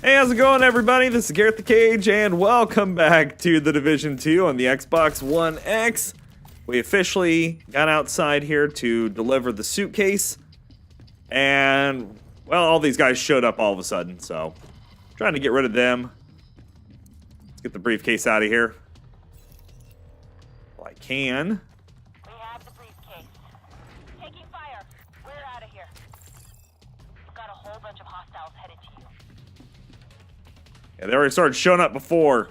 Hey, how's it going, everybody? This is Garrett the Cage, and welcome back to The Division 2 on the Xbox One X. We officially got outside here to deliver the suitcase, and, well, all these guys showed up all of a sudden, so trying to get rid of them. Let's get the briefcase out of here. Well, I can. We have the briefcase. Taking fire. We're out of here. We've got a whole bunch of hostiles headed to you. Yeah, they already started showing up before.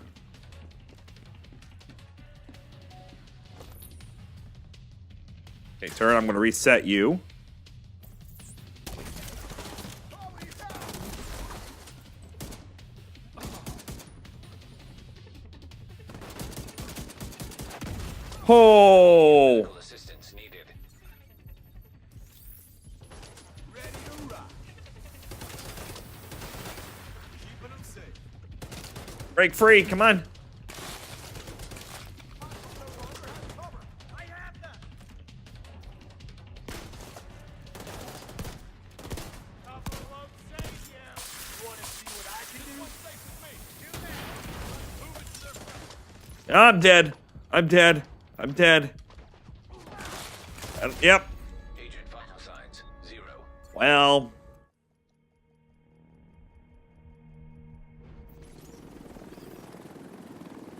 Okay, turret, I'm going to reset you. Oh! Assistance needed. Ready to rock. Keeping them safe. Break free, come on. I have that. Top of the road, say yeah. You want to see what I can do? What's safe with me? Do that. Move it to their front. I'm dead. I'm dead. I'm dead. Yep. Agent vital signs 0. Well.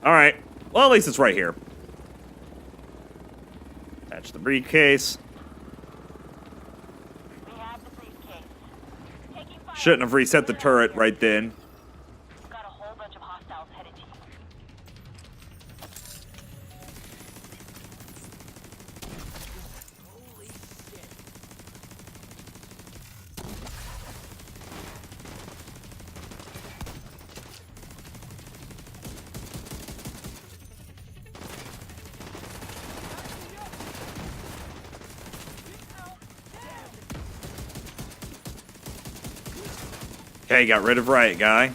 Alright. Well, at least it's right here. Attach the briefcase. We have the briefcase. Taking fire. Shouldn't have reset the turret right then. We've got a whole bunch of hostiles headed to you. Holy shit. Okay, got rid of Riot Guy.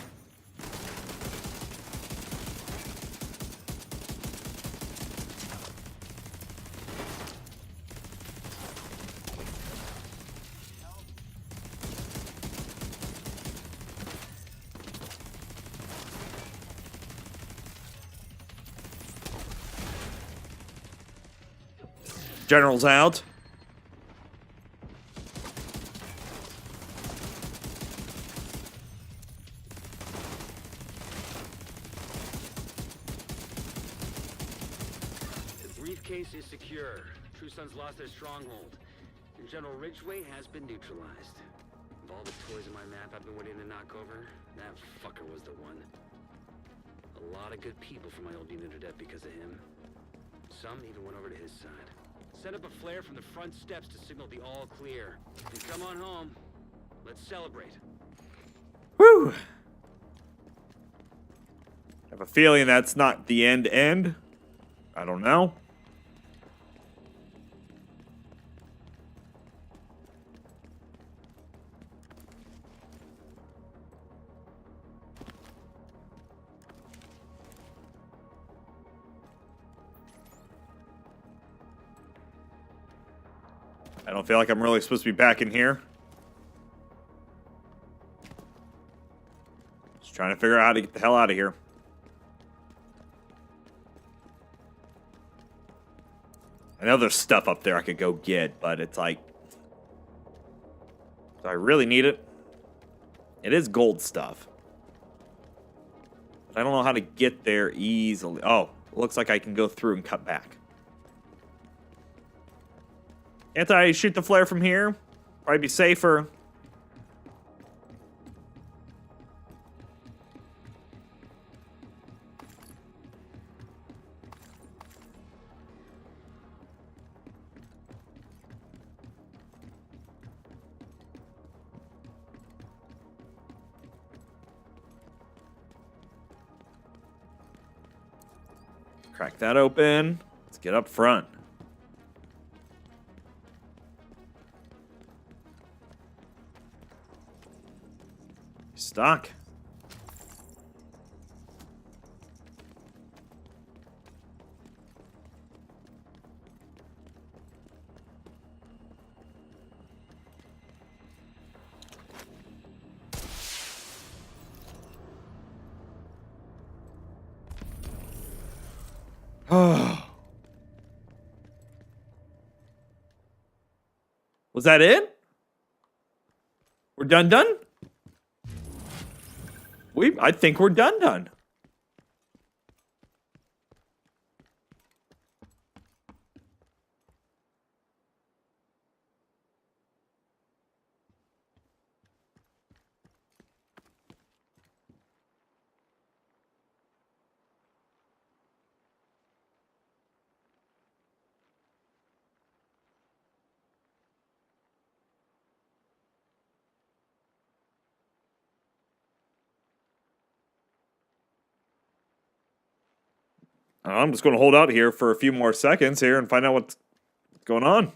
General's out. The briefcase is secure. True Sons lost their stronghold, and General Ridgway has been neutralized. Of all the toys on my map I've been waiting to knock over, that fucker was the one. A lot of good people from my old unit are dead because of him. Some even went over to his side. Set up a flare from the front steps to signal the all clear. And come on home. Let's celebrate. Whew. I have a feeling that's not the end. I don't know. I don't feel like I'm really supposed to be back in here. Just trying to figure out how to get the hell out of here. I know there's stuff up there I could go get, but it's like... Do I really need it? It is gold stuff. But I don't know how to get there easily. Oh, it looks like I can go through and cut back. Can't I shoot the flare from here? Probably be safer. Crack that open. Let's get up front. Stock. Was that it? We're done? I think we're done. I'm just going to hold out here for a few more seconds here and find out what's going on.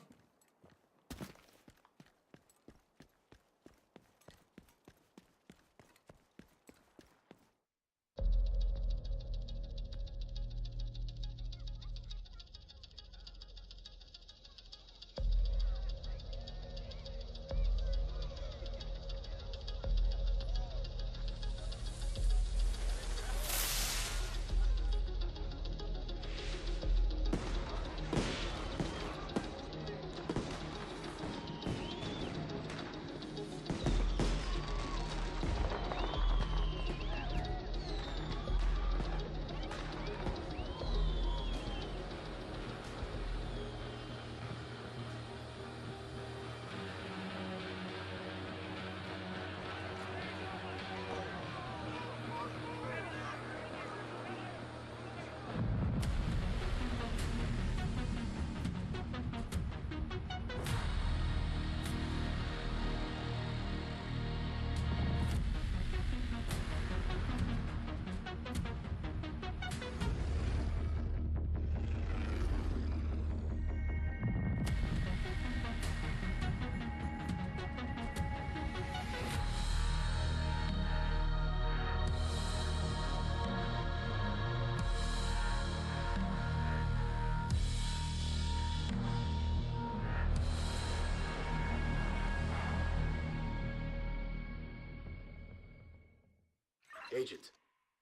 Agent,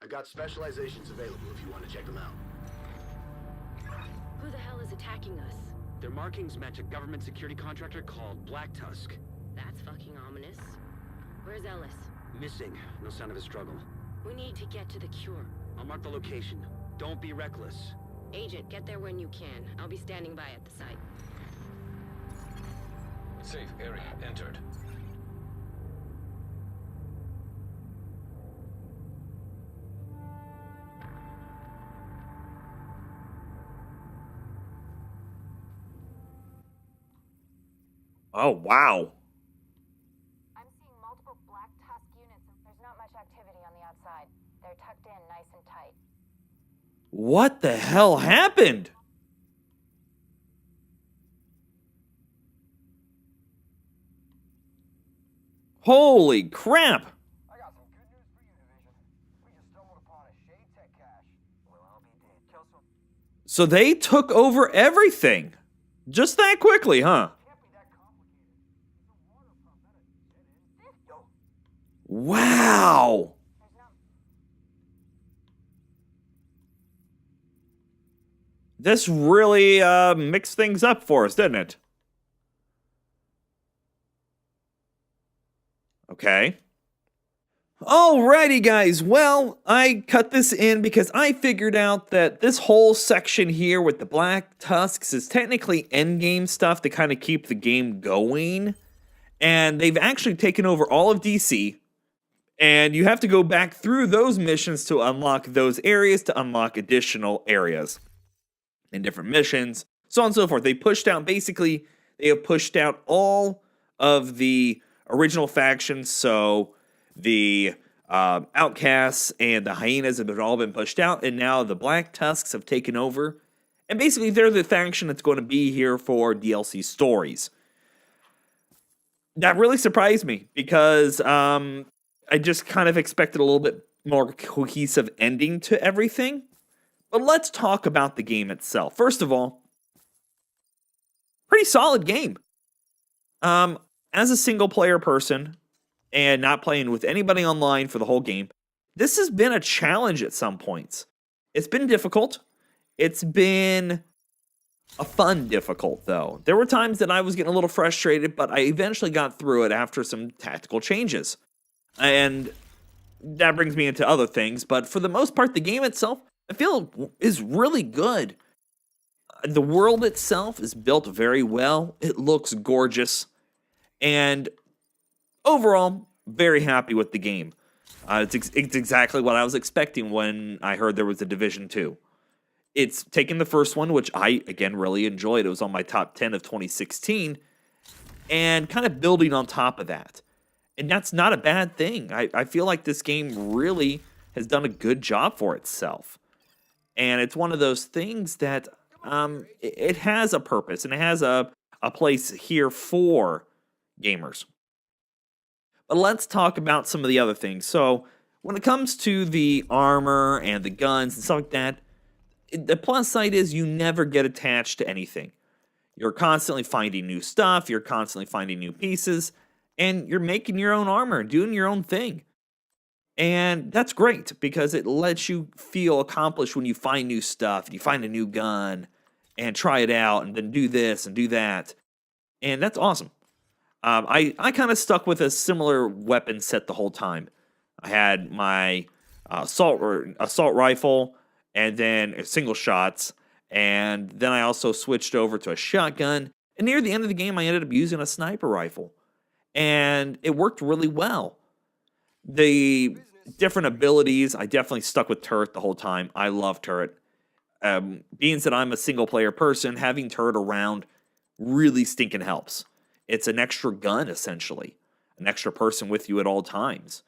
I got specializations available if you want to check them out. Who the hell is attacking us? Their markings match a government security contractor called Black Tusk. That's fucking ominous. Where's Ellis? Missing. No sign of a struggle. We need to get to the cure. I'll mark the location. Don't be reckless. Agent, get there when you can. I'll be standing by at the site. Safe area entered. Oh, wow. I'm seeing multiple Black Tusk units, and there's not much activity on the outside. They're tucked in nice and tight. What the hell happened? Holy crap! I got some good news for you, Division. We just stumbled upon a Shade Tech cache. Well, I'll be dead. Kill some. So they took over everything. Just that quickly, huh? Can't be that complicated. It's a water pump, not a dead end. Yo, Wow. There's not. This really mixed things up for us, didn't it? Okay. Alrighty, guys. Well, I cut this in because I figured out that this whole section here with the Black Tusks is technically endgame stuff to kind of keep the game going. And they've actually taken over all of DC. And you have to go back through those missions to unlock those areas, to unlock additional areas and different missions, so on and so forth. They have pushed out all of the original factions, so the Outcasts and the Hyenas have all been pushed out, and now the Black Tusks have taken over, and basically they're the faction that's going to be here for DLC stories. That really surprised me, because I just kind of expected a little bit more cohesive ending to everything. But let's talk about the game itself. First of all, pretty solid game. As a single player person and not playing with anybody online for the whole game, this has been a challenge at some points. It's been difficult. It's been a fun difficult, though. There were times that I was getting a little frustrated, but I eventually got through it after some tactical changes. And that brings me into other things, but for the most part, the game itself, I feel, is really good. The world itself is built very well. It looks gorgeous. And overall, very happy with the game. It's exactly what I was expecting when I heard there was a Division 2. It's taken the first one, which I, again, really enjoyed. It was on my top 10 of 2016, and kind of building on top of that. And that's not a bad thing. I feel like this game really has done a good job for itself. And it's one of those things that it has a purpose, and it has a place here for gamers. But let's talk about some of the other things. So when it comes to the armor and the guns and stuff like that, the plus side is you never get attached to anything. You're constantly finding new stuff, you're constantly finding new pieces, and you're making your own armor, doing your own thing. And that's great because it lets you feel accomplished when you find new stuff, you find a new gun, and try it out, and then do this and do that. And that's awesome. I kind of stuck with a similar weapon set the whole time. I had my assault rifle, and then single shots, and then I also switched over to a shotgun. And near the end of the game, I ended up using a sniper rifle, and it worked really well. The different abilities, I definitely stuck with turret the whole time. I love turret. Being that I'm a single player person, having turret around really stinking helps. It's an extra gun, essentially, an extra person with you at all times.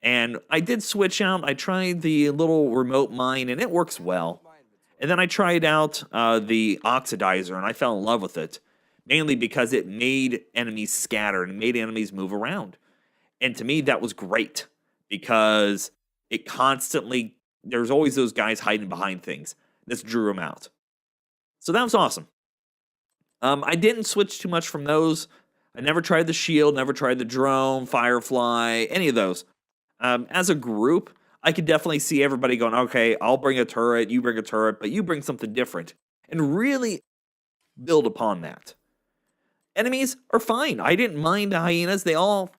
And I did switch out. I tried the little remote mine, and it works well. And then I tried out the oxidizer, and I fell in love with it, mainly because it made enemies scatter and made enemies move around. And to me, that was great because it constantly, there's always those guys hiding behind things. This drew them out. So that was awesome. I didn't switch too much from those. I never tried the shield, never tried the drone, firefly, any of those. As a group, I could definitely see everybody going, okay, I'll bring a turret, you bring a turret, but you bring something different. And really build upon that. Enemies are fine. I didn't mind the hyenas. The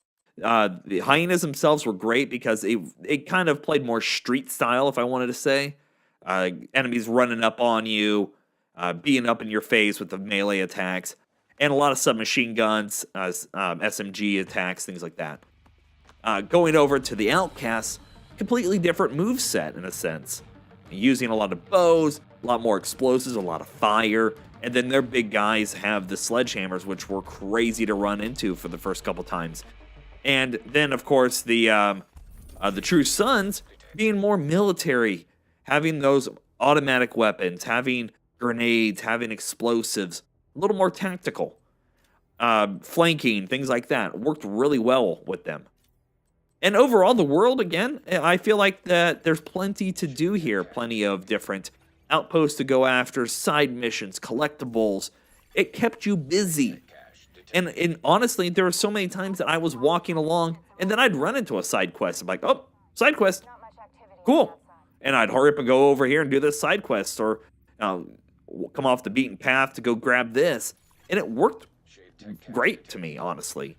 hyenas themselves were great because it kind of played more street style, if I wanted to say. Enemies running up on you, being up in your face with the melee attacks, and a lot of submachine guns, SMG attacks, things like that. Going over to the Outcasts, completely different moveset in a sense. Using a lot of bows, a lot more explosives, a lot of fire, and then their big guys have the sledgehammers, which were crazy to run into for the first couple times. And then, of course, the True Sons being more military, having those automatic weapons, having grenades, having explosives, a little more tactical. Flanking, things like that, worked really well with them. And overall, the world, again, I feel like that there's plenty to do here. Plenty of different outposts to go after, side missions, collectibles. It kept you busy. And honestly, there were so many times that I was walking along, and then I'd run into a side quest. I'm like, oh, side quest. Cool. And I'd hurry up and go over here and do this side quest, or come off the beaten path to go grab this. And it worked great to me, honestly.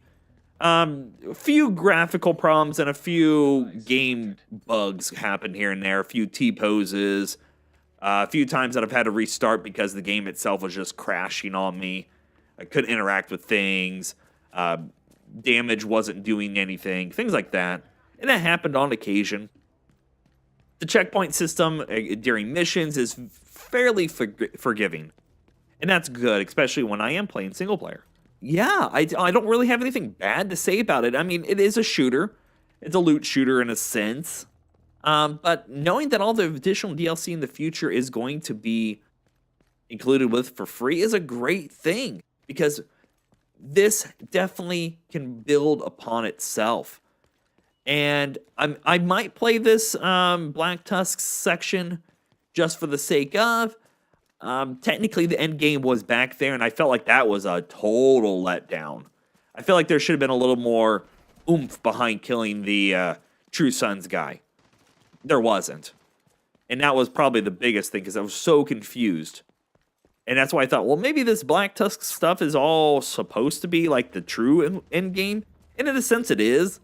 A few graphical problems and a few game bugs happen here and there. A few T-poses. A few times that I've had to restart because the game itself was just crashing on me. I couldn't interact with things. Damage wasn't doing anything. Things like that. And that happened on occasion. The checkpoint system during missions is fairly forgiving. And that's good, especially when I am playing single player. Yeah, I don't really have anything bad to say about it. I mean, it is a shooter. It's a loot shooter in a sense. But knowing that all the additional DLC in the future is going to be included with for free is a great thing. Because this definitely can build upon itself. And I might play this Black Tusk section just for the sake of. Technically, the end game was back there, and I felt like that was a total letdown. I feel like there should have been a little more oomph behind killing the True Sons guy. There wasn't. And that was probably the biggest thing because I was so confused. And that's why I thought, well, maybe this Black Tusk stuff is all supposed to be like the true end game. And in a sense, it is.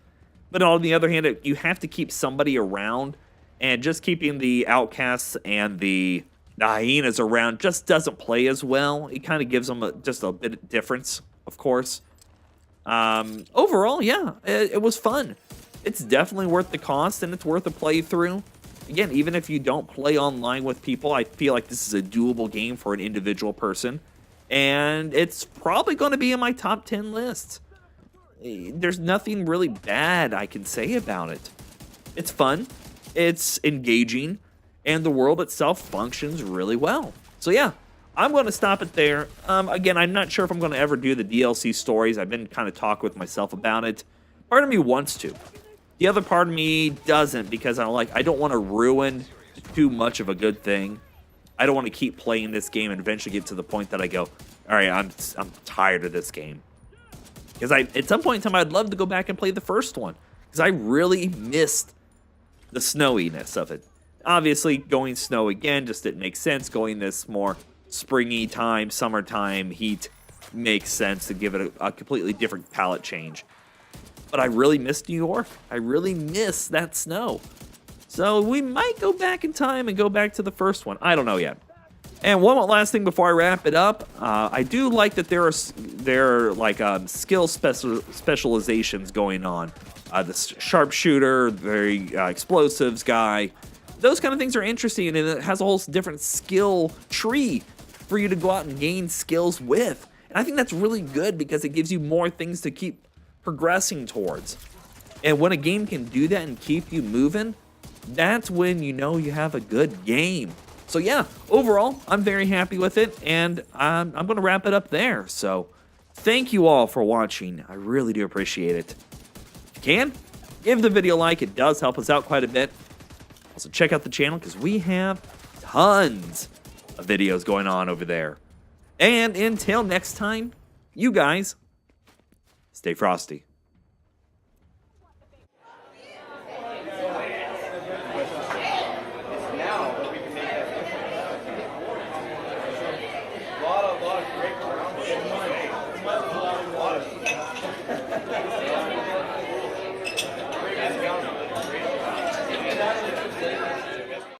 But on the other hand, you have to keep somebody around. And just keeping the outcasts and the hyenas around just doesn't play as well. It kind of gives them just a bit of difference, of course. Overall, yeah, it was fun. It's definitely worth the cost, and it's worth a playthrough. Again, even if you don't play online with people, I feel like this is a doable game for an individual person. And it's probably going to be in my top 10 list. There's nothing really bad I can say about it. It's fun, it's engaging, and the world itself functions really well. So yeah, I'm going to stop it there. Again, I'm not sure if I'm going to ever do the DLC stories. I've been kind of talking with myself about it. Part of me wants to. The other part of me doesn't, because I don't want to ruin too much of a good thing. I don't want to keep playing this game and eventually get to the point that I go, all right, I'm tired of this game. Because at some point in time, I'd love to go back and play the first one, because I really missed the snowiness of it. Obviously, going snow again just didn't make sense. Going this more springy time, summertime heat makes sense to give it a completely different palette change. But I really miss New York. I really miss that snow. So we might go back in time and go back to the first one. I don't know yet. And one last thing before I wrap it up. I do like that there are like skill specializations going on. The sharpshooter, very explosives guy. Those kind of things are interesting, and it has a whole different skill tree for you to go out and gain skills with. And I think that's really good because it gives you more things to keep progressing towards. And when a game can do that and keep you moving, that's when you know you have a good game. So yeah, overall, I'm very happy with it, and I'm going to wrap it up there. So thank you all for watching. I really do appreciate it. If you can, give the video a like. It does help us out quite a bit. Also, check out the channel because we have tons of videos going on over there. And until next time, you guys, stay frosty.